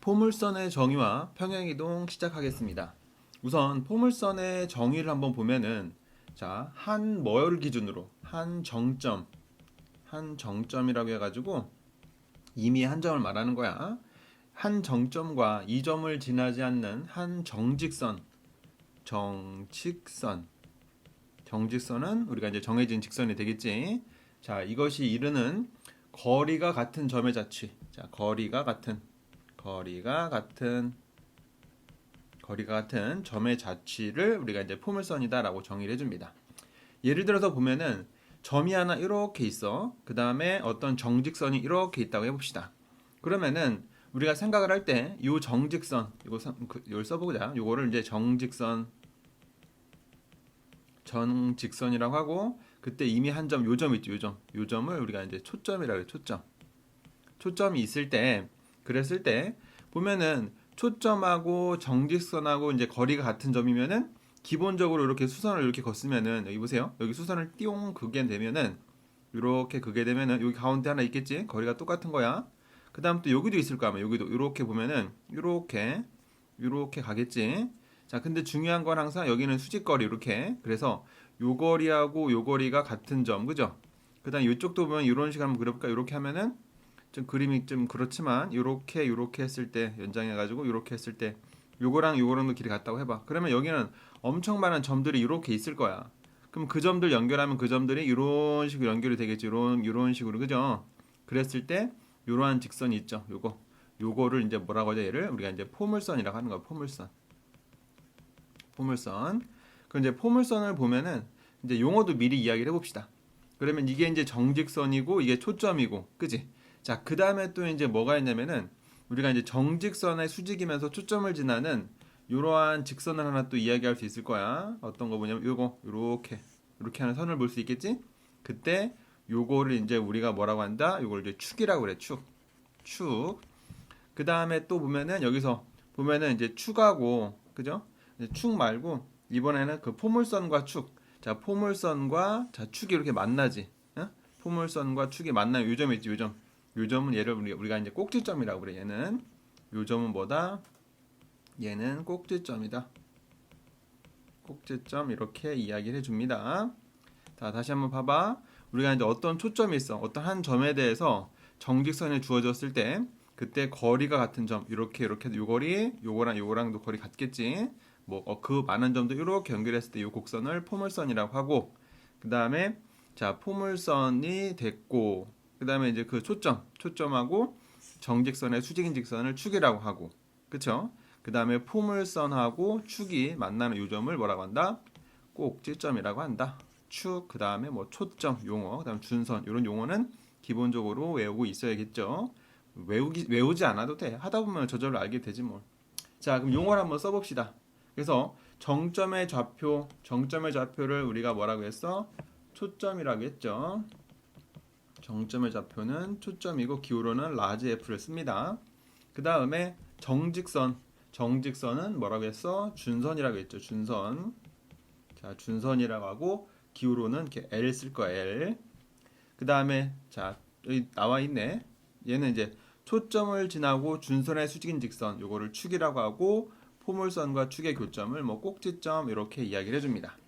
포물선의 정의와 평행이동 시작하겠습니다. 우선 포물선의 정의를 한번 보면은 한 뭐를 기준으로 한 정점이라고 해가지고 이미 한 점을 말하는 거야. 한 정점과 이 점을 지나지 않는 한 정직선은 우리가 이제 정해진 직선이 되겠지. 이것이 이르는 거리가 같은 점의 자취. 거리가 같은 점의 자취를 우리가 이제 포물선이다라고 정의를 해줍니다. 예를 들어서 보면은 점이 하나 이렇게 있어. 그 다음에 어떤 정직선이 이렇게 있다고 해봅시다. 그러면은 우리가 생각을 할 때 이 정직선 이걸 써보자. 요거를 이제 정직선이라고 하고, 그때 이미 한 점, 요 점 있죠, 요 점을 우리가 이제 초점이라고 해요. 초점이 있을 때, 그랬을 때 보면은 초점하고 정직선하고 이제 거리가 같은 점이면은 기본적으로 이렇게 수선을 이렇게 걷으면은, 여기 보세요. 여기 수선을 띠용 그게 되면은, 이렇게 그게 되면은 여기 가운데 하나 있겠지. 거리가 똑같은 거야. 그 다음 또 여기도 있을 거야. 아마 여기도 이렇게 보면은 이렇게 가겠지. 근데 중요한 건 항상 여기는 수직거리 이렇게. 그래서 요 거리하고 요 거리가 같은 점, 그죠? 그 다음 이쪽도 보면 이런 식으로 한번 그려볼까? 이렇게 하면은 좀 그림이 좀 그렇지만 요렇게 했을 때 연장해가지고 요렇게 했을 때 요거랑 요거랑도 길이 같다고 해봐. 그러면 여기는 엄청 많은 점들이 이렇게 있을 거야. 그럼 그 점들 연결하면 그 점들이 이런 식으로 연결이 되겠지. 이런 식으로, 그죠? 그랬을 때 이러한 직선이 있죠. 요거를 이제 뭐라고 하죠? 얘를 우리가 이제 포물선이라고 하는 거야. 포물선. 그럼 이제 포물선을 보면은 이제 용어도 미리 이야기를 해봅시다. 그러면 이게 이제 정직선이고 이게 초점이고, 그지? 그 다음에 또 이제 뭐가 있냐면은 우리가 이제 정직선의 수직이면서 초점을 지나는 이러한 직선을 하나 또 이야기할 수 있을 거야. 어떤 거 보냐면 요거 이렇게 하는 선을 볼 수 있겠지? 그때 요거를 이제 우리가 뭐라고 한다? 요걸 이제 축이라고 그래. 축. 그 다음에 또 보면은 여기서 보면은 이제 축하고, 그죠? 축 말고 이번에는 그 포물선과 축. 포물선과 축이 이렇게 만나지. 어? 포물선과 축이 만나는 요 점이 있지. 요 점은 얘를 우리가 이제 꼭지점이라고 그래. 요 점은 뭐다? 얘는 꼭지점이다. 꼭지점 이렇게 이야기를 해줍니다. 다시 한번 봐봐. 우리가 이제 어떤 초점이 있어. 어떤 한 점에 대해서 정직선이 주어졌을 때 그때 거리가 같은 점 이렇게 요 거리 요거랑도 거리 같겠지. 그 많은 점도 이렇게 연결했을 때 이 곡선을 포물선이라고 하고, 그 다음에 포물선이 됐고, 그 다음에 이제 그 초점하고 정직선의 수직인 직선을 축이라고 하고, 그쵸? 그 다음에 포물선하고 축이 만나는 요 점을 뭐라고 한다? 꼭지점이라고 한다. 축, 그 다음에 초점 용어, 그 다음 준선 이런 용어는 기본적으로 외우고 있어야겠죠. 외우지 않아도 돼. 하다 보면 저절로 알게 되지 뭘. 그럼 용어를 한번 써봅시다. 그래서 정점의 좌표를 우리가 뭐라고 했어? 초점이라고 했죠. 정점의 좌표는 초점이고 기울어는 라지 F를 씁니다. 그 다음에 정직선은 뭐라고 했어? 준선이라고 했죠. 준선이라고 하고 기울어는 이렇게 L 쓸 거야. L. 그 다음에 여기 나와 있네. 얘는 이제 초점을 지나고 준선의 수직인 직선 요거를 축이라고 하고, 포물선과 축의 교점을 꼭지점 이렇게 이야기를 해줍니다.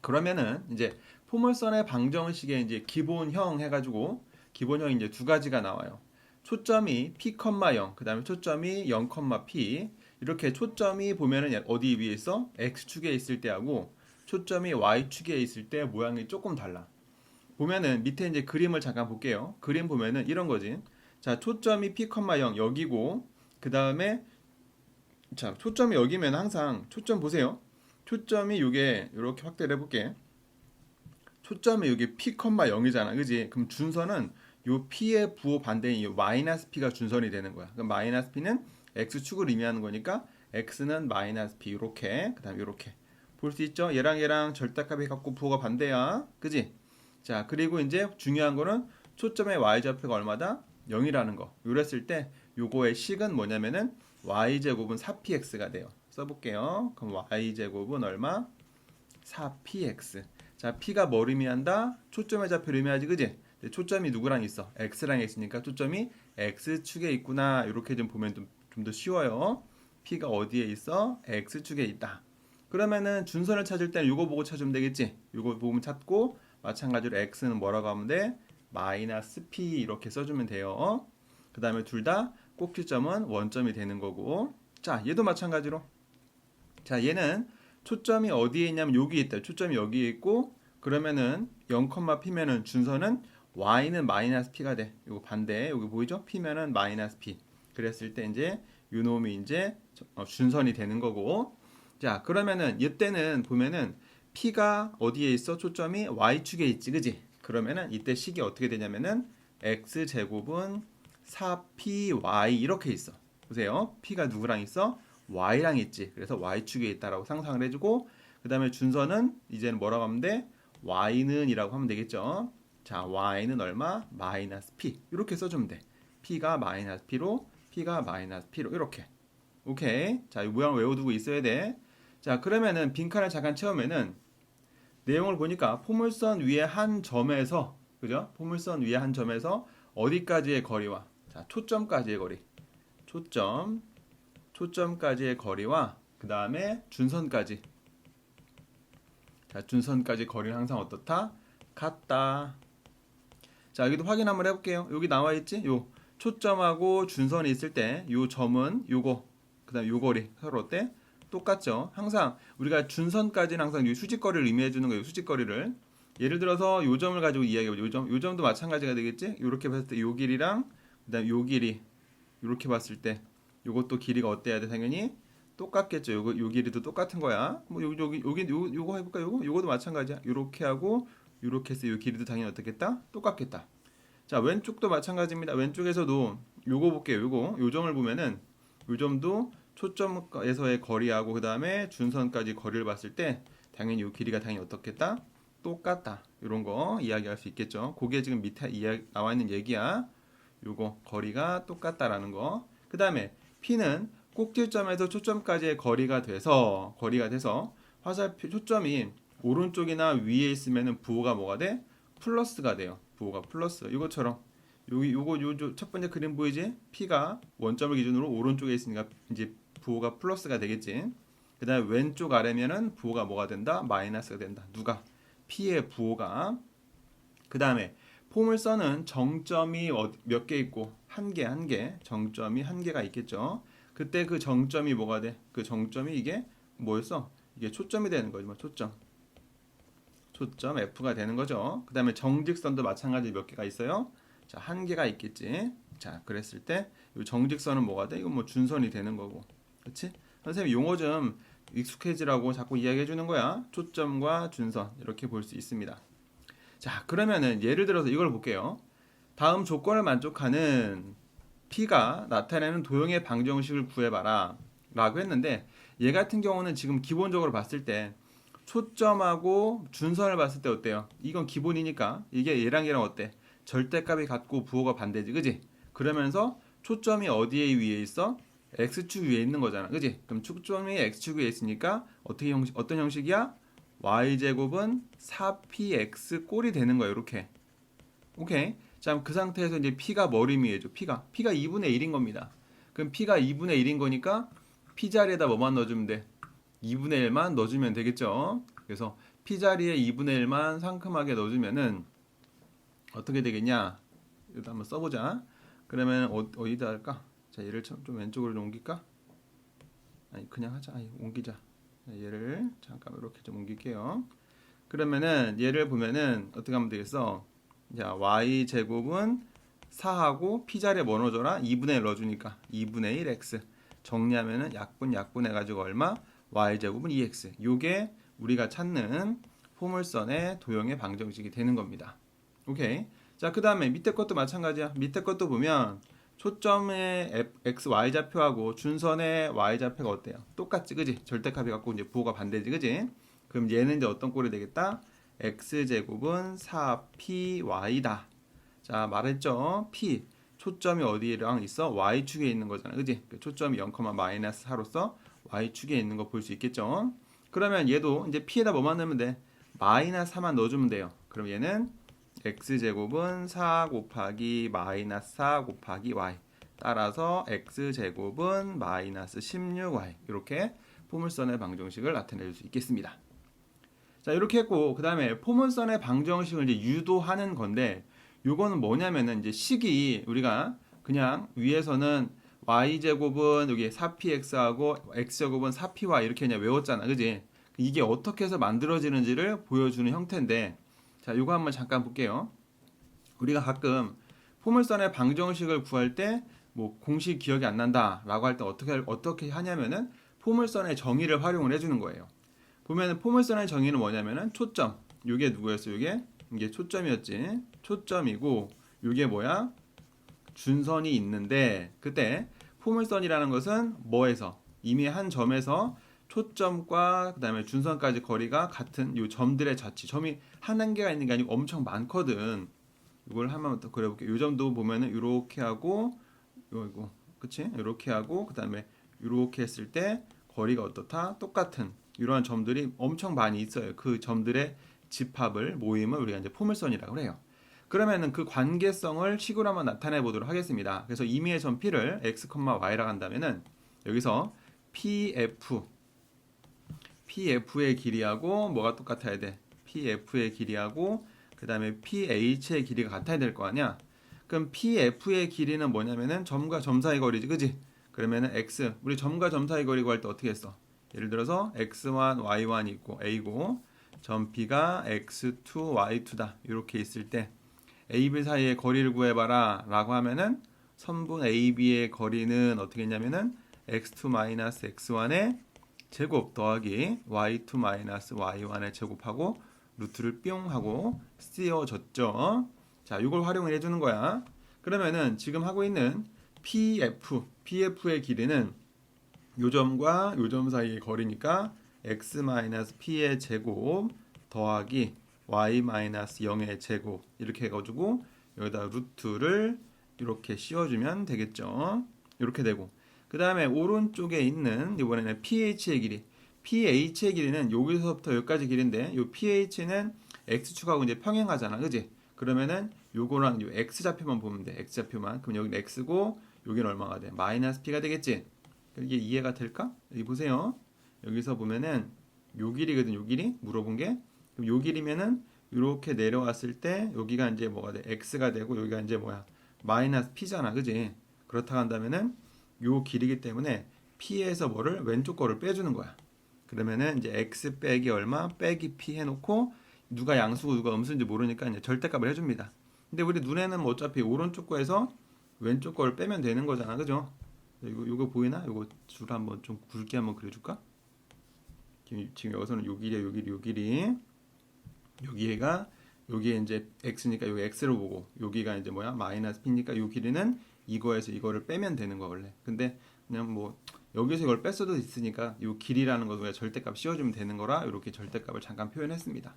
그러면은 이제 포물선의 방정식에 이제 기본형 해가지고 기본형이 이제 두 가지가 나와요. 초점이 p, 0, 그 다음에 초점이 0, p. 이렇게 초점이 보면은 어디 위에 있어? x축에 있을 때하고 초점이 y축에 있을 때 모양이 조금 달라. 보면은 밑에 이제 그림을 잠깐 볼게요. 그림 보면은 이런 거지. 초점이 p, 0 여기고, 그 다음에 초점이 여기면 항상 초점 보세요. 초점이 요게 이렇게 확대를 해볼게. 초점이 여기 p, 0이잖아, 그지? 그럼 준선은 요 p의 부호 반대인 요 마이너스 p가 준선이 되는 거야. 그럼 마이너스 p는 x축을 의미하는 거니까 x는 마이너스 p 이렇게, 그다음 이렇게 볼 수 있죠? 얘랑 절대값이 갖고 부호가 반대야, 그지? 그리고 이제 중요한 거는 초점의 y좌표가 얼마다? 0이라는 거. 이랬을 때 요거의 식은 뭐냐면은 y제곱은 4px가 돼요. 써볼게요. 그럼 y제곱은 얼마? 4px. p가 뭘 의미한다? 초점의 좌표를 의미하지, 그지? 초점이 누구랑 있어? x랑 있으니까 초점이 x축에 있구나. 이렇게 좀 보면 좀 좀 더 쉬워요. P가 어디에 있어? X축에 있다. 그러면은 준선을 찾을 때는 이거 보고 찾으면 되겠지. 이거 보면 찾고 마찬가지로 X는 뭐라고 하면 돼? 마이너스 P 이렇게 써주면 돼요. 그 다음에 둘 다 꼭지점은 원점이 되는 거고. 자, 얘도 마찬가지로. 자, 얘는 초점이 어디에 있냐면 여기 있다. 초점이 여기에 있고 그러면은 0,P면은 준선은 Y는 마이너스 P가 돼. 이거 반대. 여기 보이죠? P면은 마이너스 P. 그랬을 때 이제 요놈이 이제 준선이 되는 거고. 자, 그러면은 이때는 보면은 P가 어디에 있어? 초점이 Y축에 있지. 그지? 그러면은 이때 식이 어떻게 되냐면은 X제곱은 4PY 이렇게 있어. 보세요. P가 누구랑 있어? Y랑 있지. 그래서 Y축에 있다라고 상상을 해주고 그 다음에 준선은 이제는 뭐라고 하면 돼? Y는 이라고 하면 되겠죠. 자, Y는 얼마? 마이너스 P 이렇게 써주면 돼. P가 마이너스 P로 P가 마이너스 P로 이렇게. 오케이. 자, 이 모양을 외워두고 있어야 돼. 자, 그러면은 빈칸을 잠깐 채우면은 내용을 보니까 포물선 위에 한 점에서 그죠? 포물선 위에 한 점에서 어디까지의 거리와 자, 초점까지의 거리. 초점까지의 거리와 그 다음에 준선까지. 자, 준선까지 거리는 항상 어떻다? 같다. 자, 여기도 확인 한번 해볼게요. 여기 나와 있지? 요 초점하고 준선이 있을 때 요 점은 요거 그 다음 요 거리 서로 어때? 똑같죠? 항상 우리가 준선까지는 항상 요 수직거리를 의미해 주는 거예요. 수직거리를. 예를 들어서 요 점을 가지고 이야기해보죠. 요 점도 마찬가지가 되겠지? 요렇게 봤을 때 요 길이랑 그 다음 요 길이 요렇게 봤을 때 요것도 길이가 어때야 돼? 당연히 똑같겠죠. 요 길이도 똑같은 거야. 뭐 요거 해볼까? 요거도 마찬가지야. 요렇게 하고 요렇게 해서 요 길이도 당연히 어떻겠다? 똑같겠다. 자, 왼쪽도 마찬가지입니다. 왼쪽에서도 요거 볼게요. 요 점을 보면은 요 점도 초점에서의 거리하고 그 다음에 준선까지 거리를 봤을 때 당연히 요 길이가 당연히 어떻겠다? 똑같다. 이런 거 이야기할 수 있겠죠. 그게 지금 밑에 나와 있는 얘기야. 요거 거리가 똑같다라는 거. 그 다음에 P는 꼭지점에서 초점까지의 거리가 돼서 화살표 초점이 오른쪽이나 위에 있으면은 부호가 뭐가 돼? 플러스가 돼요. 부호가 플러스. 이것처럼 요거 첫 번째 그림 보이지? P가 원점을 기준으로 오른쪽에 있으니까 이제 부호가 플러스가 되겠지. 그 다음에 왼쪽 아래면은 부호가 뭐가 된다? 마이너스가 된다. 누가? P의 부호가. 그 다음에 포물선은 정점이 몇 개 있고 한 개. 정점이 한 개가 있겠죠. 그때 그 정점이 뭐가 돼? 그 정점이 이게 뭐였어? 이게 초점이 되는 거지. 뭐 초점 F가 되는 거죠. 그 다음에 정직선도 마찬가지 몇 개가 있어요? 자, 한 개가 있겠지. 자, 그랬을 때 이 정직선은 뭐가 돼? 이건 뭐 준선이 되는 거고. 그렇지? 선생님 용어 좀 익숙해지라고 자꾸 이야기해 주는 거야. 초점과 준선 이렇게 볼 수 있습니다. 자, 그러면은 예를 들어서 이걸 볼게요. 다음 조건을 만족하는 P가 나타내는 도형의 방정식을 구해봐라 라고 했는데 얘 같은 경우는 지금 기본적으로 봤을 때 초점하고 준선을 봤을 때 어때요? 이건 기본이니까 이게 얘랑 어때? 절대값이 같고 부호가 반대지, 그지? 그러면서 초점이 어디에 위에 있어? x축 위에 있는 거잖아, 그지? 그럼 초점이 x축 위에 있으니까 어떤 형식이야? y제곱은 4px 꼴이 되는 거야, 이렇게. 오케이. 자, 그 상태에서 이제 p가 뭘 의미해줘? p가 2분의 1인 겁니다. 그럼 p가 2분의 1인 거니까 p 자리에다 뭐만 넣어주면 돼? 2분의 1만 넣어주면 되겠죠. 그래서 p 자리에 2분의 1만 상큼하게 넣어주면은 어떻게 되겠냐? 이거 한번 써보자. 그러면 어디다 할까? 자, 얘를 좀 왼쪽으로 좀 옮길까? 아니, 그냥 하자. 아니, 옮기자. 자, 얘를 잠깐 이렇게 좀 옮길게요. 그러면은 얘를 보면은 어떻게 하면 되겠어? 자, y 제곱은 4하고 p 자리에 뭐 넣어줘라? 2분의 1 넣어주니까 2분의 1 x 정리하면은 약분 해가지고 얼마? y 제곱은 2x. 요게 우리가 찾는 포물선의 도형의 방정식이 되는 겁니다. 오케이. 자, 그 다음에 밑에 것도 마찬가지야. 밑에 것도 보면 초점의 x, y 좌표하고 준선의 y 좌표가 어때요? 똑같지, 그지? 절대값이 갖고 이제 부호가 반대지, 그지? 그럼 얘는 이제 어떤 꼴이 되겠다? x 제곱은 4py다. 자, 말했죠? p 초점이 어디랑 있어? y축에 있는 거잖아, 그지? 초점이 0,-4로서 y축에 있는 거 볼 수 있겠죠? 그러면 얘도 이제 p에다 뭐만 넣으면 돼? 마이너스 4만 넣어주면 돼요. 그럼 얘는 x제곱은 4 곱하기 마이너스 4 곱하기 y 따라서 x제곱은 마이너스 16y 이렇게 포물선의 방정식을 나타낼 수 있겠습니다. 자, 이렇게 했고 그 다음에 포물선의 방정식을 이제 유도하는 건데 요거는 뭐냐면은 이제 식이 우리가 그냥 위에서는 y제곱은 여기 4px하고 x제곱은 4py 이렇게 그냥 외웠잖아, 그지? 이게 어떻게 해서 만들어지는지를 보여주는 형태인데, 자, 요거 한번 잠깐 볼게요. 우리가 가끔 포물선의 방정식을 구할 때 뭐 공식 기억이 안 난다라고 할 때 어떻게 하냐면은 포물선의 정의를 활용을 해주는 거예요. 보면은 포물선의 정의는 뭐냐면은 초점. 요게 누구였어? 이게 초점이었지. 초점이고 요게 뭐야? 준선이 있는데 그때 포물선이라는 것은 뭐에서 이미 한 점에서 초점과 그다음에 준선까지 거리가 같은 요 점들의 자치. 점이 한 단계가 있는 게 아니고 엄청 많거든. 이걸 한번 더 그려볼게요. 요 점도 보면은 이렇게 하고 요거 그치? 이렇게 하고 그다음에 이렇게 했을 때 거리가 어떻다? 똑같은 이러한 점들이 엄청 많이 있어요. 그 점들의 집합을 모임을 우리가 이제 포물선이라고 해요. 그러면은 그 관계성을 식으로 한번 나타내 보도록 하겠습니다. 그래서 임의의 점 P를 x, y라고 한다면은 여기서 PF의 길이하고 뭐가 똑같아야 돼? PF의 길이하고 그 다음에 PH의 길이가 같아야 될 거 아니야? 그럼 PF의 길이는 뭐냐면은 점과 점 사이 거리지, 그지? 그러면은 x 우리 점과 점 사이 거리 구할 때 어떻게 했어? 예를 들어서 x1, y1 있고 a고 점 B가 x2, y2다 이렇게 있을 때 AB 사이의 거리를 구해봐라 라고 하면은 선분 AB의 거리는 어떻게 했냐면은 x2 x1의 제곱 더하기 y2 y1의 제곱하고 루트를 뿅 하고 씌워졌죠. 자, 이걸 활용을 해주는 거야. 그러면은 지금 하고 있는 PF의 길이는 요 점과 요 점 사이의 거리니까 x-p의 제곱 더하기 y-0의 제곱 이렇게 해가지고 여기다 루트를 이렇게 씌워주면 되겠죠. 이렇게 되고 그 다음에 오른쪽에 있는 이번에는 PH의 길이는 여기서부터 여기까지 길인데 요 PH는 x축하고 이제 평행하잖아, 그지? 그러면은 요거랑 요 x좌표만 보면 돼. x좌표만. 그럼 여기는 x고 여기는 얼마가 돼? 마이너스 p가 되겠지? 이게 이해가 될까? 여기 보세요. 여기서 보면은 요 길이거든, 요 길이 물어본 게. 그럼 요 길이면은 이렇게 내려왔을 때 여기가 이제 뭐가 돼? x가 되고 여기가 이제 뭐야? 마이너스 p잖아, 그지? 그렇다 한다면은 요 길이기 때문에 p에서 뭐를 왼쪽 거를 빼주는 거야. 그러면은 이제 x 빼기 얼마 빼기 p 해놓고 누가 양수고 누가 음수인지 모르니까 이제 절대값을 해줍니다. 근데 우리 눈에는 뭐 어차피 오른쪽 거에서 왼쪽 거를 빼면 되는 거잖아, 그죠? 이거 보이나? 이거 줄 한번 좀 굵게 한번 그려줄까? 지금 여기서는 요 길이야, 요 길이. 여기가 여기에 이제 x니까 여기 x를 보고 여기가 이제 뭐야 마이너스 p니까 요 길이는 이거에서 이거를 빼면 되는 거 원래. 근데 그냥 뭐 여기서 이걸 뺄 수도 있으니까 요 길이라는 거 그냥 절대값 씌워주면 되는 거라 이렇게 절대값을 잠깐 표현했습니다.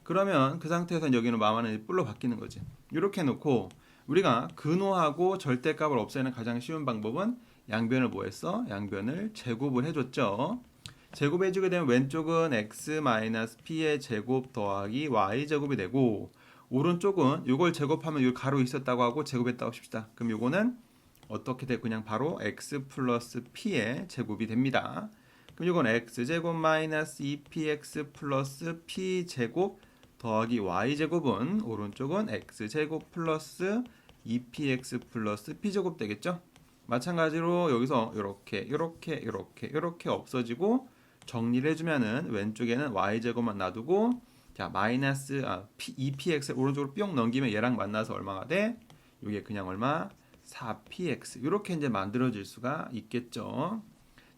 그러면 그 상태에서 여기는 마마는 뿔로 바뀌는 거지. 이렇게 해놓고 우리가 근호하고 절대값을 없애는 가장 쉬운 방법은 양변을 뭐 했어? 양변을 제곱을 해줬죠. 제곱해주게 되면 왼쪽은 x-p의 제곱 더하기 y제곱이 되고 오른쪽은 이걸 제곱하면 이 가로 있었다고 하고 제곱했다고 합시다. 그럼 이거는 어떻게 돼? 그냥 바로 x 플러스 p의 제곱이 됩니다. 그럼 이건 x제곱 마이너스 2px 플러스 p제곱 더하기 y제곱은 오른쪽은 x제곱 플러스 2px 플러스 p제곱 되겠죠? 마찬가지로 여기서 이렇게 없어지고 정리를 해주면은 왼쪽에는 y제곱만 놔두고 자 마이너스 2px 오른쪽으로 뿅 넘기면 얘랑 만나서 얼마가 돼? 이게 그냥 얼마? 4px 이렇게 이제 만들어질 수가 있겠죠.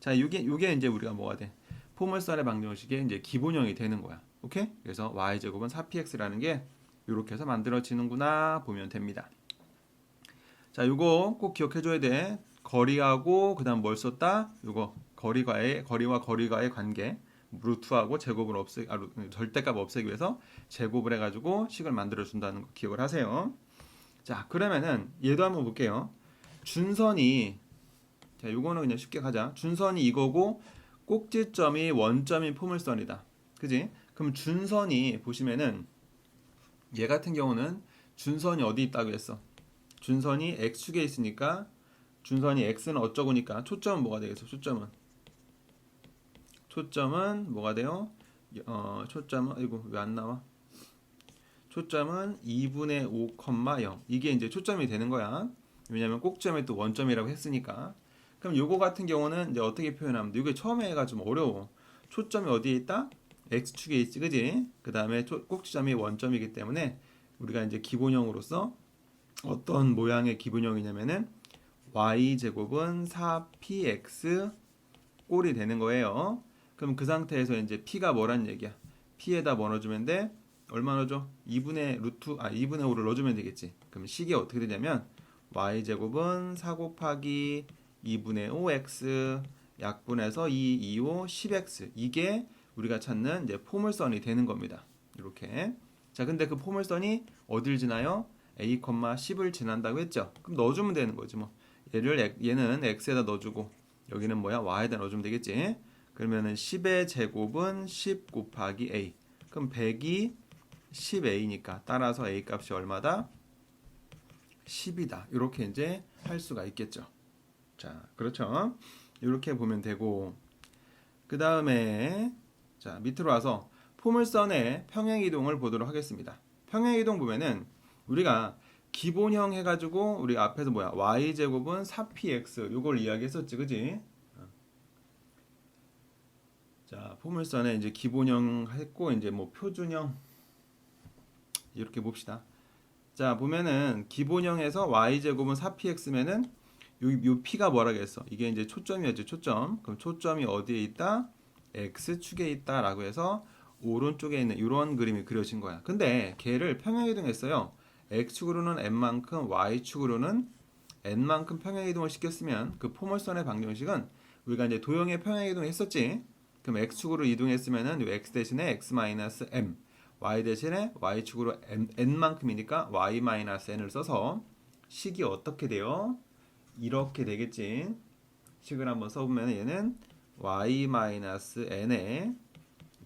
자 이게 이제 우리가 뭐가 돼? 포물선의 방정식의 이제 기본형이 되는 거야. 오케이? 그래서 y제곱은 4px라는 게 이렇게 해서 만들어지는구나 보면 됩니다. 자, 이거 꼭 기억해줘야 돼. 거리하고 그다음 뭘 썼다? 이거 거리와 거리가의 관계. 루트하고 제곱을 절대값 없애기 위해서 제곱을 해가지고 식을 만들어 준다는 거 기억을 하세요. 자, 그러면은 얘도 한번 볼게요. 준선이 자, 요거는 그냥 쉽게 가자. 준선이 이거고 꼭지점이 원점인 포물선이다. 그지? 그럼 준선이 보시면은 얘 같은 경우는 준선이 어디 있다고 했어? 준선이 x축에 있으니까 준선이 x는 어쩌고니까 초점은 뭐가 되겠어? 초점은 뭐가 돼요? 초점은 이거 왜 안 나와? 초점은 2분의 5, 0 이게 이제 초점이 되는 거야. 왜냐면 꼭지점이 또 원점이라고 했으니까. 그럼 요거 같은 경우는 이제 어떻게 표현하면 돼? 이게 처음에가 좀 어려워. 초점이 어디에 있다? x축에 있지, 그지? 그 다음에 꼭지점이 원점이기 때문에 우리가 이제 기본형으로서 어떤 모양의 기본형이냐면은 y제곱은 4px 꼴이 되는 거예요. 그럼 그 상태에서 이제 p가 뭐란 얘기야? p에다 뭐 넣어주면 돼? 얼마 넣어줘? 2분의 5를 넣어주면 되겠지. 그럼 식이 어떻게 되냐면 y제곱은 4 곱하기 2분의 5x 약분해서 2, 2, 5, 10x 이게 우리가 찾는 이제 포물선이 되는 겁니다. 이렇게. 자, 근데 그 포물선이 어딜 지나요? a, 10을 지난다고 했죠. 그럼 넣어주면 되는 거지 뭐. 얘는 x에다 넣어주고 여기는 뭐야? y에다 넣어주면 되겠지. 그러면은 10의 제곱은 10 곱하기 a. 그럼 100이 10a니까 따라서 a 값이 얼마다? 10이다. 이렇게 이제 할 수가 있겠죠. 자, 그렇죠. 이렇게 보면 되고 그 다음에 자 밑으로 와서 포물선의 평행이동을 보도록 하겠습니다. 평행이동 보면은 우리가 기본형 해가지고 우리 앞에서 뭐야 y제곱은 4px 요걸 이야기했었지, 그지? 자, 포물선에 이제 기본형 했고 이제 뭐 표준형 이렇게 봅시다. 자, 보면은 기본형에서 y제곱은 4px면은 요 p가 뭐라고 했어? 이게 이제 초점이었지, 초점. 그럼 초점이 어디에 있다? x축에 있다라고 해서 오른쪽에 있는 이런 그림이 그려진 거야. 근데 걔를 평행이동했어요. x축으로는 n만큼, y축으로는 n만큼 평행이동을 시켰으면 그 포물선의 방정식은 우리가 이제 도형의 평행이동을 했었지. 그럼 x축으로 이동했으면은 요 x 대신에 x-m, y 대신에 y축으로 n만큼이니까 y-n을 써서 식이 어떻게 돼요? 이렇게 되겠지. 식을 한번 써보면 얘는 y-n의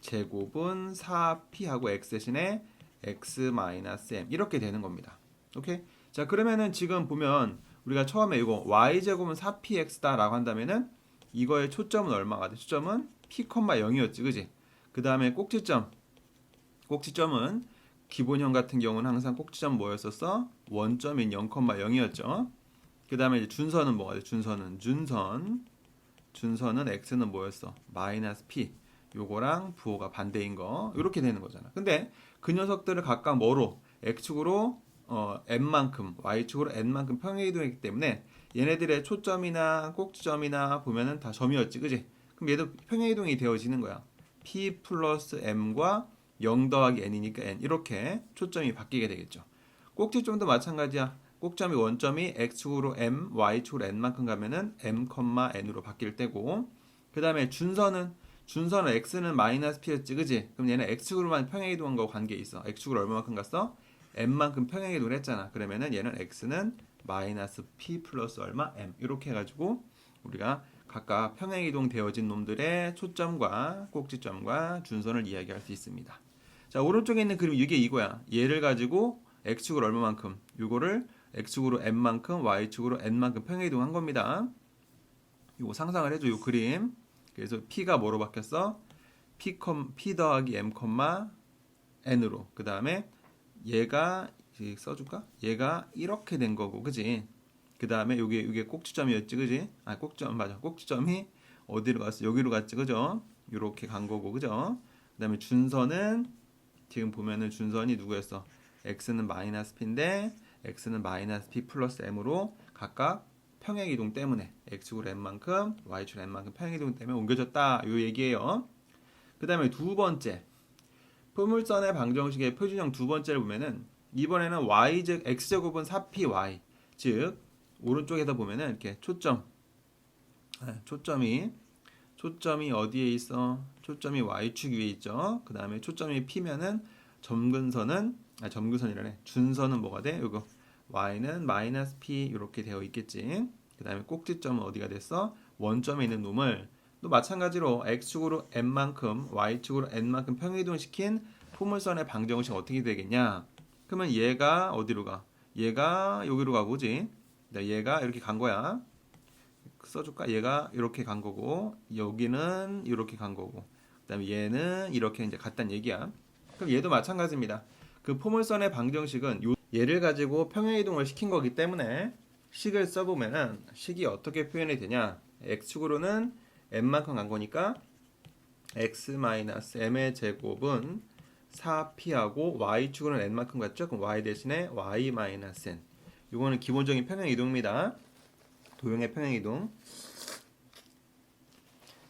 제곱은 4p 하고 x 대신에 x-m 이렇게 되는 겁니다. 오케이? 자, 그러면은 지금 보면 우리가 처음에 이거 y제곱은 4px다 라고 한다면은 이거의 초점은 얼마가 돼? 초점은 p, 0이었지, 그지? 그 다음에 꼭지점은 기본형 같은 경우는 항상 꼭지점 뭐였었어? 원점인 0,0이었죠. 그 다음에 이제 준선은 뭐가 돼? 준선은 x는 뭐였어? 마이너스 p. 요거랑 부호가 반대인 거. 이렇게 되는 거잖아. 근데 그 녀석들을 각각 뭐로? x축으로 n만큼, y축으로 n만큼 평행이동했기 때문에 얘네들의 초점이나 꼭지점이나 보면은 다 점이었지, 그지? 그럼 얘도 평행이동이 되어지는 거야. p 플러스 m과 0 더하기 n이니까 n 이렇게 초점이 바뀌게 되겠죠. 꼭지점도 마찬가지야. 꼭점이 원점이 x축으로 m, y축으로 n만큼 가면은 m, n으로 바뀔 때고 그 다음에 준선은 x는 마이너스 p였지, 그지? 그럼 얘는 x축으로만 평행이동한 거와 관계 있어. x축으로 얼마만큼 갔어? m만큼 평행이동을 했잖아. 그러면은 얘는 x는 마이너스 p 플러스 얼마? m 이렇게 해가지고 우리가 각각 평행이동 되어진 놈들의 초점과 꼭지점과 준선을 이야기할 수 있습니다. 자, 오른쪽에 있는 그림 이게 이거야. 얘를 가지고 x축으로 얼마만큼? 이거를 x축으로 m만큼 y축으로 n만큼 평행이동한 겁니다. 이거 상상을 해줘. 이 그림. 그래서 p가 뭐로 바뀌었어? p 더하기 m, n으로. 그 다음에 얘가 써줄까? 얘가 이렇게 된 거고, 그지? 그 다음에 이게 꼭지점이었지, 그지? 아, 꼭지점 맞아. 꼭지점이 어디로 갔어? 여기로 갔지, 그죠? 이렇게 간 거고, 그죠? 그 다음에 준선은 지금 보면은 준선이 누구였어? x는 마이너스 p인데 x는 마이너스 p 플러스 m으로 각각 평행이동 때문에 x축으로 n만큼 y축으로 n만큼 평행이동 때문에 옮겨졌다 요 얘기예요. 그 다음에 두 번째 포물선의 방정식의 표준형 두 번째를 보면은 이번에는 x제곱은 4py 즉 오른쪽에다 보면은 이렇게 초점이 어디에 있어? 초점이 y축 위에 있죠. 그 다음에 초점이 p면은 준선은 뭐가 돼? 이거 y는 마이너스 p 이렇게 되어 있겠지. 그 다음에 꼭지점은 어디가 됐어? 원점에 있는 놈을 또 마찬가지로 x축으로 n만큼 y축으로 n만큼 평행이동시킨 포물선의 방정식 어떻게 되겠냐? 그러면 얘가 어디로 가? 얘가 여기로 가보지. 얘가 이렇게 간 거야. 써줄까? 얘가 이렇게 간 거고 여기는 이렇게 간 거고 그다음에 얘는 이렇게 이제 갔단 얘기야. 그럼 얘도 마찬가지입니다. 그 포물선의 방정식은 얘를 가지고 평행이동을 시킨 거기 때문에 식을 써보면은 식이 어떻게 표현이 되냐? x축으로는 m만큼 간 거니까 x-m의 제곱은 4p하고 y축으로는 n만큼 갔죠? 그럼 y 대신에 y-n. 이거는 기본적인 평행이동입니다. 도형의 평행이동.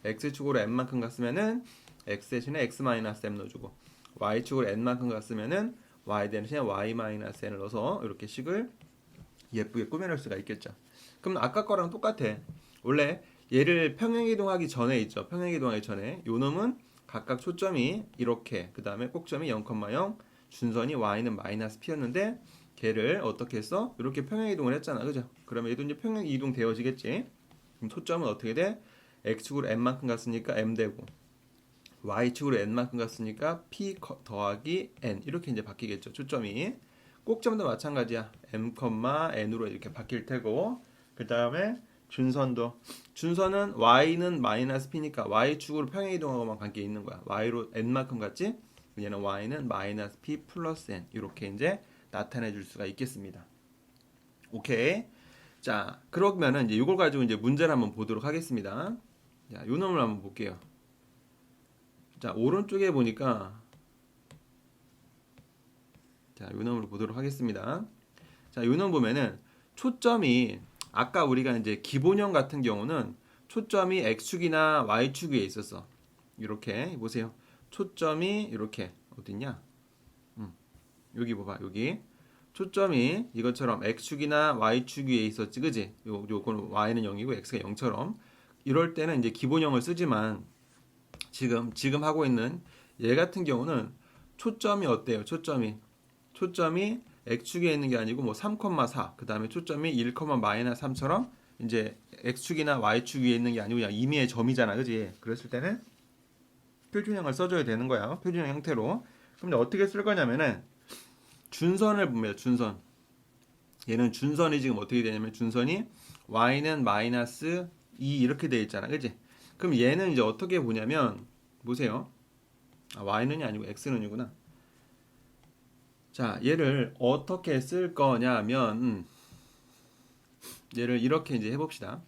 x축으로 n만큼 갔으면은 x 대신에 x-m 넣어주고 y축으로 n만큼 갔으면은 y 대신에 y-n을 넣어서 이렇게 식을 예쁘게 꾸며낼 수가 있겠죠. 그럼 아까 거랑 똑같아. 원래 얘를 평행이동하기 전에 있죠. 평행이동하기 전에 요 놈은 각각 초점이 이렇게 그 다음에 꼭점이 0,0 준선이 y는 마이너스 p였는데 걔를 어떻게 했어? 이렇게 평행이동을 했잖아. 그죠? 그러면 얘도 이제 평행이동 되어지겠지. 그럼 초점은 어떻게 돼? x축으로 n만큼 갔으니까 m 되고 y축으로 n만큼 갔으니까 p 더하기 n 이렇게 이제 바뀌겠죠. 초점이. 꼭점도 마찬가지야. m, n으로 이렇게 바뀔 테고 그 다음에 준선은 y는 마이너스 p니까 y축으로 평행이동하고만 관계 있는 거야. y로 n만큼 갔지? 얘는 y는 마이너스 p 플러스 n 이렇게 이제 나타내 줄 수가 있겠습니다. 오케이. 자, 그러면은 이제 이걸 가지고 이제 문제를 한번 보도록 하겠습니다. 자, 요 놈을 한번 볼게요. 자, 오른쪽에 보니까 자, 요 놈을 보도록 하겠습니다. 자, 요 놈 보면은 초점이 아까 우리가 이제 기본형 같은 경우는 초점이 x축이나 y축 위에 있었어. 이렇게 보세요. 초점이 이렇게 어딨냐? 여기 봐봐. 여기 초점이 이것처럼 x축이나 y축 위에 있었지, 그지? 요거는 y는 0이고 x가 0처럼 이럴 때는 이제 기본형을 쓰지만 지금 하고 있는 얘 같은 경우는 초점이 어때요? 초점이 x축에 있는 게 아니고 뭐 3,4 그 다음에 초점이 1,-3처럼 이제 x축이나 y축 위에 있는 게 아니고 그냥 임의의 점이잖아, 그지? 그랬을 때는 표준형을 써줘야 되는 거야. 표준형 형태로. 그럼 어떻게 쓸 거냐면은 준선을 봅니다. 준선. 얘는 준선이 지금 어떻게 되냐면 준선이 y는 마이너스 2 이렇게 돼 있잖아, 그지? 그럼 얘는 이제 어떻게 보냐면 보세요. y는이 아니고 x는이구나. 자, 얘를 어떻게 쓸 거냐면 얘를 이렇게 이제 해봅시다.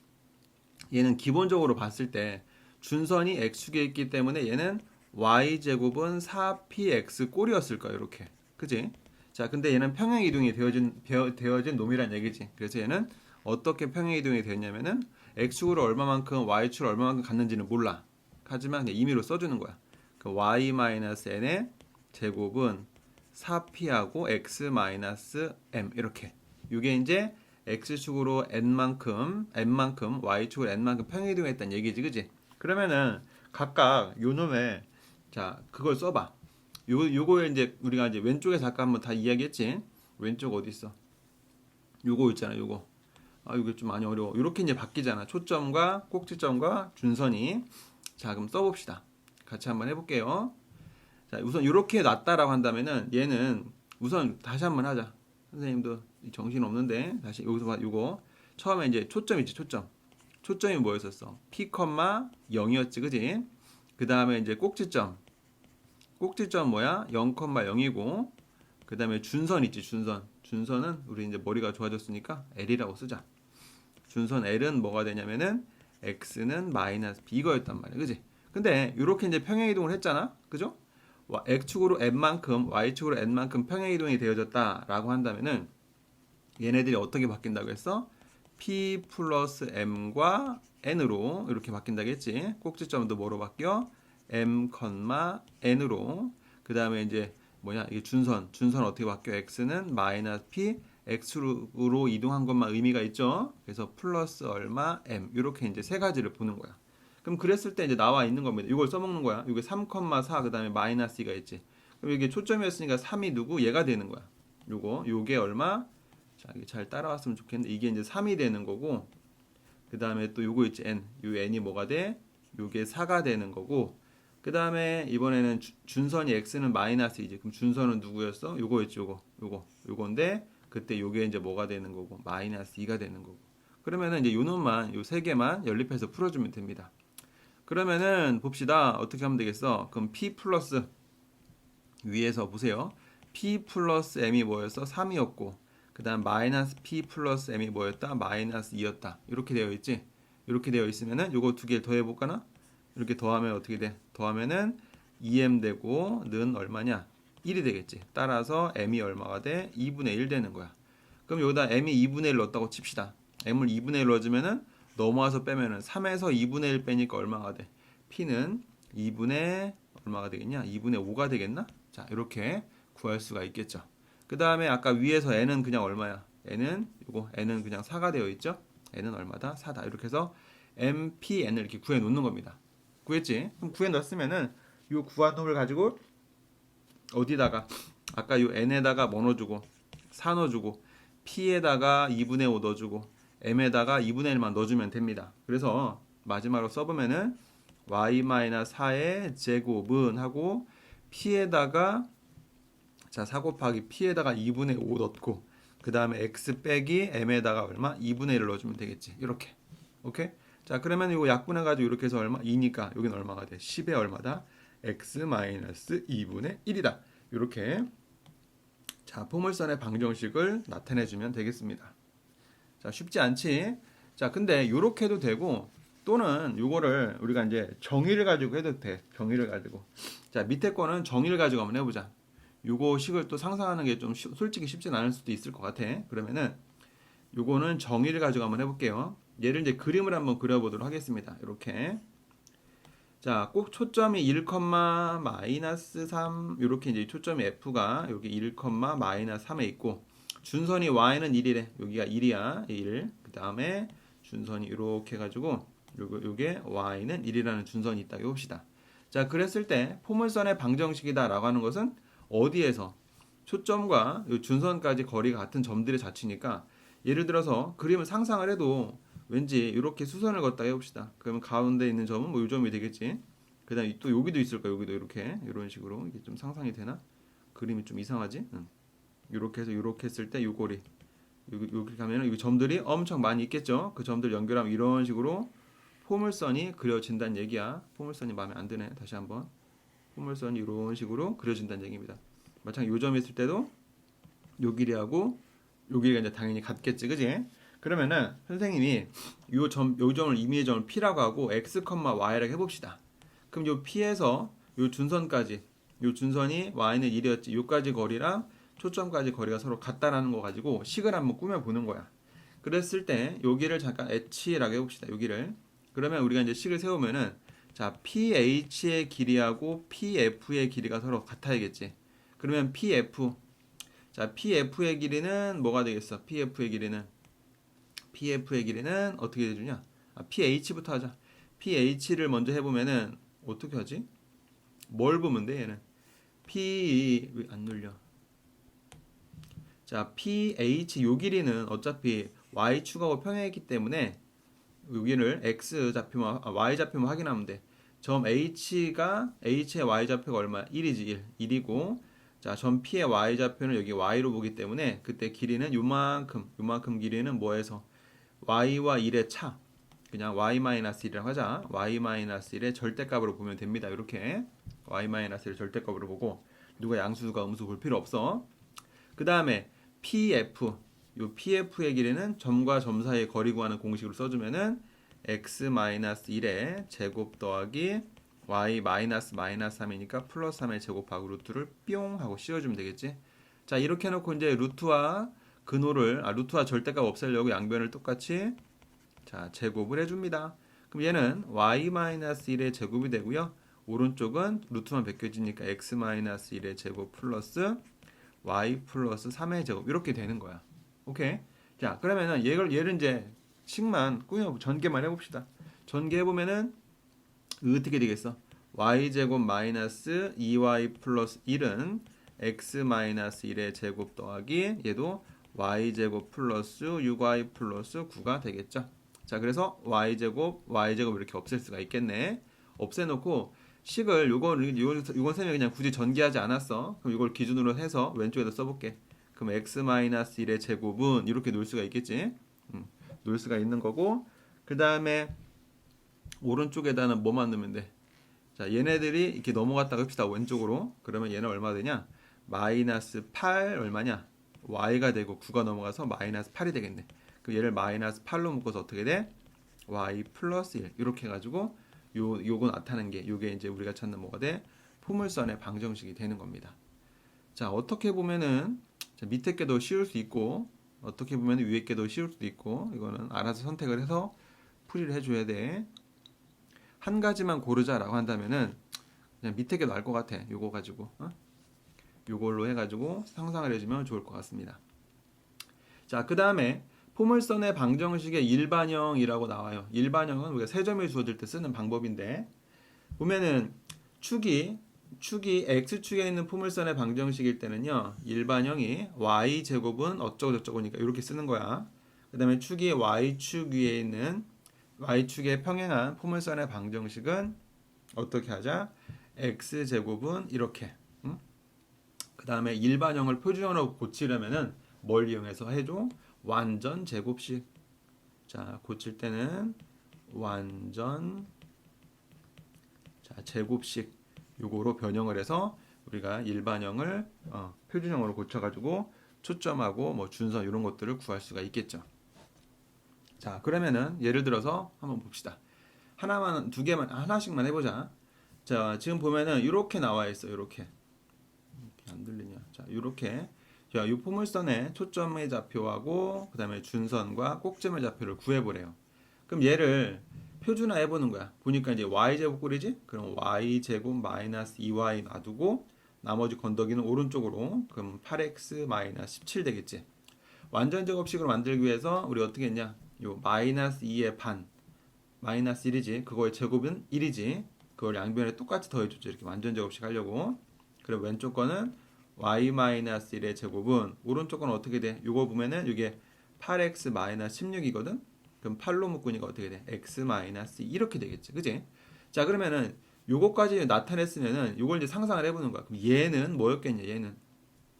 얘는 기본적으로 봤을 때 준선이 x축에 있기 때문에 얘는 y제곱은 4px 꼴이었을 거예요. 이렇게. 그지? 자, 근데 얘는 평행이동이 되어진 놈이란 얘기지. 그래서 얘는 어떻게 평행이동이 되었냐면은 x축으로 얼마만큼 y축으로 얼마만큼 갔는지는 몰라. 하지만 그냥 임의로 써주는 거야. 그 y-n의 제곱은 4p하고 x-m 이렇게. 이게 이제 x축으로 n만큼 y축으로 n만큼 평행이동했다는 얘기지, 그지? 그러면은 각각 요 놈에 자 그걸 써봐. 요거에 이제 우리가 이제 왼쪽에서 아까 한번 다 이야기했지. 왼쪽 어디 있어? 요거 있잖아, 요거. 이게 좀 많이 어려워. 이렇게 이제 바뀌잖아. 초점과 꼭지점과 준선이. 자, 그럼 써봅시다. 같이 한번 해볼게요. 자, 우선 이렇게 놨다라고 한다면은 얘는 우선 다시 한번 하자. 선생님도 정신 없는데 다시 여기서 봐. 요거 처음에 이제 초점 있지, 초점. 초점이 뭐였었어? p, 0이었지, 그지? 그 다음에 이제 꼭지점 뭐야? 0,0이고 그 다음에 준선 있지, 준선은 우리 이제 머리가 좋아졌으니까 L이라고 쓰자. 준선 L은 뭐가 되냐면은 x는 마이너스 b 이거였단 말이야, 그지? 근데 이렇게 이제 평행이동을 했잖아, 그죠? x축으로 n만큼 y축으로 n만큼 평행이동이 되어졌다라고 한다면은 얘네들이 어떻게 바뀐다고 했어? p 플러스 m과 n으로 이렇게 바뀐다고 했지. 꼭지점도 뭐로 바뀌어? m, n으로. 그 다음에 이제 뭐냐, 이게 준선 어떻게 바뀌어? x는 마이너스 p x로 이동한 것만 의미가 있죠. 그래서 플러스 얼마 m 이렇게 이제 세 가지를 보는 거야. 그럼 그랬을 때 이제 나와 있는 겁니다. 이걸 써먹는 거야. 이게 3,4 그 다음에 마이너스 2가 있지. 그럼 이게 초점이었으니까 3이 누구? 얘가 되는 거야. 요게 얼마? 자, 이게 잘 따라왔으면 좋겠는데 이게 이제 3이 되는 거고 그 다음에 또 요거 있지, n. 요 n이 뭐가 돼? 요게 4가 되는 거고 그 다음에 이번에는 준선이 x는 마이너스 2지. 그럼 준선은 누구였어? 요거였지, 요건데 그때 요게 이제 뭐가 되는 거고 마이너스 2가 되는 거고. 그러면은 이제 요 놈만 요 세 개만 연립해서 풀어주면 됩니다. 그러면은 봅시다. 어떻게 하면 되겠어? 그럼 p 플러스 위에서 보세요. p 플러스 m이 뭐였어? 3이었고 그 다음 마이너스 p 플러스 m이 뭐였다? 마이너스 2였다. 이렇게 되어 있지? 이렇게 되어 있으면은 요거 두 개를 더해볼까나? 이렇게 더하면 어떻게 돼? 더하면은 2m 되고 는 얼마냐? 1이 되겠지. 따라서 m이 얼마가 돼? 2분의 1 되는 거야. 그럼 여기다 m이 2분의 1 넣었다고 칩시다. m을 2분의 1 넣어주면은 넘어와서 빼면은 3에서 2분의 1 빼니까 얼마가 돼? p는 2분의 얼마가 되겠냐? 2분의 5가 되겠나? 자, 이렇게 구할 수가 있겠죠. 그 다음에 아까 위에서 n은 그냥 얼마야? n은 그냥 4가 되어 있죠? n은 얼마다? 4다. 이렇게 해서 mpn을 이렇게 구해 놓는 겁니다. 구했지? 그럼 구해 넣었으면은 요 구한 놈을 가지고 어디다가 아까 요 n에다가 뭐 넣어주고 4 넣어주고 p에다가 2분의 5 넣어주고 m에다가 2분의 1만 넣어주면 됩니다. 그래서 마지막으로 써보면은 y-4의 제곱은 하고 p에다가 자 4 곱하기 p에다가 2분의 5 넣고 그 다음에 x 빼기 m에다가 얼마? 2분의 1을 넣어주면 되겠지. 이렇게 오케이? 자 그러면 이거 약분해가지고 이렇게 해서 얼마? 2니까 여기는 얼마가 돼? 10의 얼마다? x-2분의 1이다. 이렇게 자 포물선의 방정식을 나타내주면 되겠습니다. 자 쉽지 않지? 자 근데 이렇게 해도 되고 또는 요거를 우리가 이제 정의를 가지고 해도 돼. 정의를 가지고 자 밑에 거는 정의를 가지고 한번 해보자. 요거 식을 또 상상하는 게 좀 솔직히 쉽진 않을 수도 있을 것 같아. 그러면은 요거는 정의를 가지고 한번 해볼게요. 얘를 이제 그림을 한번 그려보도록 하겠습니다. 이렇게 자, 꼭 초점이 1, 마이너스 3 이렇게 이제 초점이 F가 여기 1, 마이너스 3에 있고 준선이 Y는 1이래. 여기가 1이야. 1. 그 다음에 준선이 이렇게 해가지고 요게 Y는 1이라는 준선이 있다고 해봅시다. 자, 그랬을 때 포물선의 방정식이다 라고 하는 것은 어디에서 초점과 요 준선까지 거리가 같은 점들의 자취니까 예를 들어서 그림을 상상을 해도 왠지 이렇게 수선을 걷다 해봅시다. 그러면 가운데 있는 점은 뭐 이 점이 되겠지. 그 다음에 또 여기도 있을 거야. 여기도 이렇게 이런 식으로 이게 좀 상상이 되나? 그림이 좀 이상하지? 이렇게 해서 이렇게 했을 때 이 고리 여기 가면은 이 점들이 엄청 많이 있겠죠. 그 점들 연결하면 이런 식으로 포물선이 그려진다는 얘기야. 포물선이 마음에 안 드네. 다시 한번 포물선이 이런 식으로 그려진다는 얘기입니다. 마찬가지 이 점이 있을 때도 요 길이하고 요 길이가 이제 당연히 같겠지, 그지? 그러면은 선생님이 요 점을 임의의 점을 P라고 하고 x, y라고 해봅시다. 그럼 요 P에서 요 준선까지 요 준선이 y는 1이었지. 요까지 거리랑 초점까지 거리가 서로 같다라는 거 가지고 식을 한번 꾸며보는 거야. 그랬을 때 여기를 잠깐 h라고 해봅시다. 여기를 그러면 우리가 이제 식을 세우면은 자 PH의 길이하고 PF의 길이가 서로 같아야겠지. 그러면 PF 자 PF의 길이는 뭐가 되겠어? PF의 길이는 어떻게 되주냐? PH부터 하자. PH를 먼저 해보면은 어떻게 하지? 뭘 보면 돼 얘는? P 왜 안 눌려? 자 PH 요 길이는 어차피 y축하고 평행했기 때문에 여기를 x 좌표만 y 좌표만 확인하면 돼. 점 h가 h의 y 좌표가 얼마야? 1이지 1이고 자 점 p의 y 좌표는 여기 y로 보기 때문에 그때 길이는 요만큼 길이는 뭐에서 y와 1의 차 그냥 y-1이라고 하자. y-1의 절대값으로 보면 됩니다. 이렇게 y-1을 절대값으로 보고 누가 양수가 음수 볼 필요 없어. 그 다음에 pf 요 pf의 길이는 점과 점 사이의 거리 구하는 공식으로 써주면은 x-1의 제곱 더하기 y-3이니까 플러스 3의 제곱하고 루트를 뿅 하고 씌워주면 되겠지. 자 이렇게 해놓고 이제 루트와 근호를 루트와 절대값 없애려고 양변을 똑같이 자 제곱을 해줍니다. 그럼 얘는 y-1의 제곱이 되고요. 오른쪽은 루트만 벗겨지니까 x-1의 제곱 플러스 y 플러스 3의 제곱 이렇게 되는 거야. 오케이. 자 그러면은 얘를 이제 식만 꾸며 전개만 해봅시다. 전개해보면은 어떻게 되겠어? y제곱 마이너스 2y 플러스 1은 x-1의 제곱 더하기 얘도 y제곱 플러스 6y 플러스 9가 되겠죠. 자 그래서 y제곱 이렇게 없앨 수가 있겠네. 없애놓고 식을 요건 쌤이 그냥 굳이 전개하지 않았어. 그럼 이걸 기준으로 해서 왼쪽에다 써볼게. 그럼 x-1의 제곱은 이렇게 놓을 수가 있겠지. 놓을 수가 있는 거고, 그 다음에 오른쪽에다는 뭐만 넣으면 돼? 자, 얘네들이 이렇게 넘어갔다가 합시다. 왼쪽으로. 그러면 얘는 얼마 되냐? 마이너스 8 얼마냐? y가 되고 9가 넘어가서 마이너스 8이 되겠네. 그럼 얘를 마이너스 8로 묶어서 어떻게 돼? y 플러스 1 이렇게 해가지고 요거 나타낸 게 요게 이제 우리가 찾는 뭐가 돼? 포물선의 방정식이 되는 겁니다. 자, 어떻게 보면은 자, 밑에 게 더 쉬울 수 있고 어떻게 보면 위에 게 더 쉬울 수도 있고 이거는 알아서 선택을 해서 풀이를 해줘야 돼. 한 가지만 고르자라고 한다면은 그냥 밑에 게 나을 것 같아. 요거 가지고 요걸로 해가지고 상상을 해주면 좋을 것 같습니다. 자, 그 다음에 포물선의 방정식의 일반형이라고 나와요. 일반형은 우리가 세 점이 주어질 때 쓰는 방법인데 보면은 축이 x축에 있는 포물선의 방정식일 때는요. 일반형이 y제곱은 어쩌고 저쩌고니까 이렇게 쓰는 거야. 그 다음에 축이 y축 위에 있는 y축에 평행한 포물선의 방정식은 어떻게 하자? x제곱은 이렇게. 그 다음에 일반형을 표준형으로 고치려면은 뭘 이용해서 해줘? 완전 제곱식. 자, 고칠 때는 완전 제곱식 요거로 변형을 해서 우리가 일반형을 표준형으로 고쳐가지고 초점하고 뭐 준선 이런 것들을 구할 수가 있겠죠. 자, 그러면은 예를 들어서 한번 봅시다. 하나만 두 개만 하나씩만 해보자. 자, 지금 보면은 이렇게 나와 있어. 이렇게 안 들리냐? 자, 이렇게 자, 이 포물선의 초점의 좌표하고 그 다음에 준선과 꼭지점의 좌표를 구해보래요. 그럼 얘를 표준화 해보는 거야. 보니까 이제 y제곱 꼴이지? 그럼 y제곱 마이너스 2y 놔두고 나머지 건더기는 오른쪽으로 그럼 8x 마이너스 17 되겠지. 완전 제곱식으로 만들기 위해서 우리 어떻게 했냐? 요 마이너스 2의 반 마이너스 1이지. 그거의 제곱은 1이지. 그걸 양변에 똑같이 더해줬죠. 이렇게 완전 제곱식 하려고. 그리고 왼쪽 거는 y-1의 제곱은 오른쪽 건 어떻게 돼? 요거 보면은 이게 8x-16이거든? 그럼 8로 묶으니까 어떻게 돼? x-2 이렇게 되겠지. 그지? 자, 그러면은 요거까지 나타냈으면은 요걸 이제 상상을 해보는 거야. 그럼 얘는 뭐였겠냐? 얘는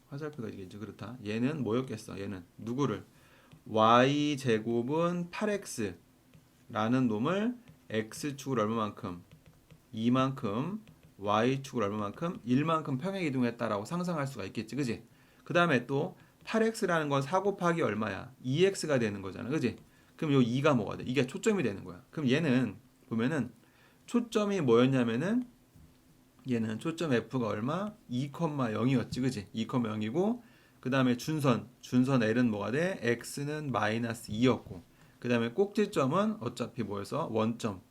화살표가 이게 그렇다. 얘는 뭐였겠어? 얘는 누구를? y제곱은 8x 라는 놈을 x축을 얼마만큼? 2만큼 y축을 얼마만큼? 1만큼 평행 이동했다라고 상상할 수가 있겠지. 그지? 그 다음에 또 8x라는 건 4 곱하기 얼마야? 2x가 되는 거잖아. 그지? 그럼 요 2가 뭐가 돼? 이게 초점이 되는 거야. 그럼 얘는 보면은 초점이 뭐였냐면은 얘는 초점 f가 얼마? 2,0이었지. 그지? 2,0이고 그 다음에 준선 L은 뭐가 돼? x는 마이너스 2였고 그 다음에 꼭지점은 어차피 뭐여서 원점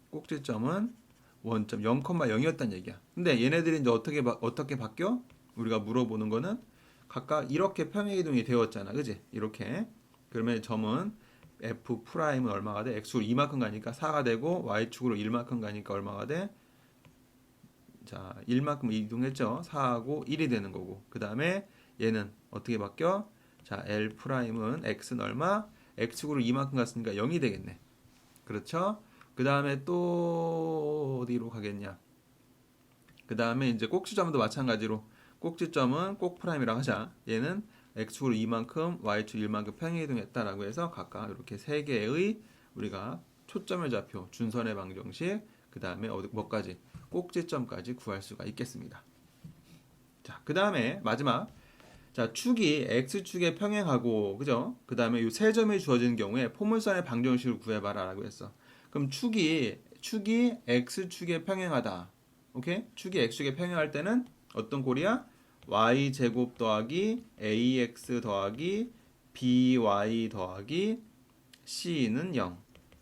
꼭지점은 원점 0,0이었단 얘기야. 근데 얘네들이 이제 어떻게 바뀌어? 우리가 물어보는 거는 각각 이렇게 평행 이동이 되었잖아. 그지? 이렇게. 그러면 점은 f 프라임은 얼마가 돼? x축으로 2만큼 가니까 4가 되고 y축으로 1만큼 가니까 얼마가 돼? 자, 1만큼 이동했죠. 4하고 1이 되는 거고. 그 다음에 얘는 어떻게 바뀌어? 자, L 프라임은 x는 얼마? x축으로 2만큼 갔으니까 0이 되겠네. 그렇죠? 그 다음에 또 어디로 가겠냐? 그 다음에 이제 꼭지점도 마찬가지로 꼭지점은 꼭 프라임이라고 하자. 얘는 x축으로 2만큼, y축 1만큼 평행 이동했다라고 해서 각각 이렇게 세 개의 우리가 초점의 좌표, 준선의 방정식, 그 다음에 뭐까지? 꼭지점까지 구할 수가 있겠습니다. 자, 그 다음에 마지막. 자, 축이 x축에 평행하고, 그죠? 그 다음에 이 세 점이 주어지는 경우에 포물선의 방정식을 구해봐라라고 했어. 그럼 축이 x축에 평행하다. 오케이? 축이 x축에 평행할 때는 어떤 꼴이야? y제곱 더하기 ax 더하기 by 더하기 c는 0.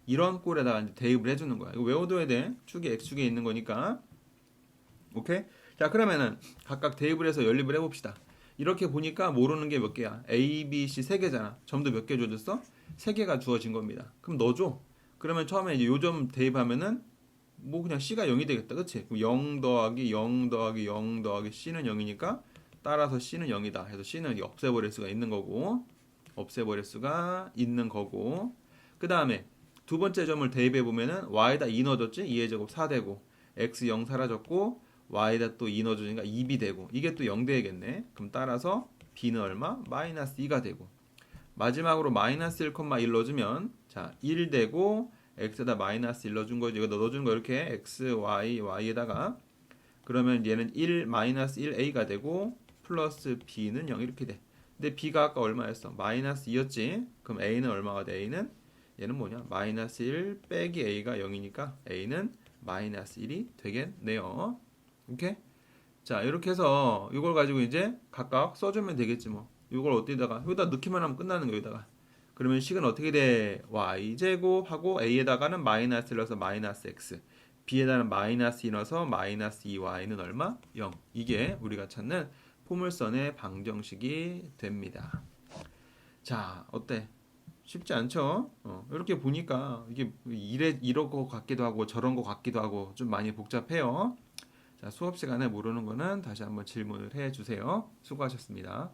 이런 꼴에다가 이제 대입을 해주는 거야. 이거 외워둬야 돼. 축이 x축에 있는 거니까. 오케이? 자, 그러면은 각각 대입을 해서 연립을 해봅시다. 이렇게 보니까 모르는 게 몇 개야? A, B, C 세 개잖아. 점도 몇 개 줘줬어? 세 개가 주어진 겁니다. 그럼 넣어줘. 그러면 처음에 이제 요점 대입하면은 뭐 그냥 C가 0이 되겠다. 그치? 그럼 0 더하기 0 더하기 0 더하기 C는 0이니까 따라서 C는 0이다. 해서 C는 없애버릴 수가 있는 거고 그 다음에 두 번째 점을 대입해 보면은 Y에다 2 넣어줬지? 2의 제곱 4 되고 X 0 사라졌고 Y에다 또 2 넣어주니까 2B 되고 이게 또 0 되겠네. 그럼 따라서 B는 얼마? 마이너스 2가 되고 마지막으로 마이너스 1,1 넣어주면 자, 1 되고 x에다 마이너스 1 넣어준 거지. 이거 넣어준 거 이렇게 x, y, y에다가 그러면 얘는 1 마이너스 1a가 되고 플러스 b는 0 이렇게 돼. 근데 b가 아까 얼마였어? 마이너스 2였지. 그럼 a는 얼마가 돼? a는 얘는 뭐냐? 마이너스 1 빼기 a가 0이니까 a는 마이너스 1이 되겠네요. 오케이? 자, 이렇게 해서 이걸 가지고 이제 각각 써주면 되겠지 뭐. 이걸 어디다가 여기다 넣기만 하면 끝나는 거야, 여기다가. 그러면 식은 어떻게 돼? y제곱 하고 a에다가는 마이너스를 넣어서 마이너스 x, b에다는 마이너스 2 넣어서 마이너스 2y는 얼마? 0. 이게 우리가 찾는 포물선의 방정식이 됩니다. 자, 어때? 쉽지 않죠? 이렇게 보니까 이게 이런 거 같기도 하고 저런 거 같기도 하고 좀 많이 복잡해요. 자, 수업 시간에 모르는 거는 다시 한번 질문을 해 주세요. 수고하셨습니다.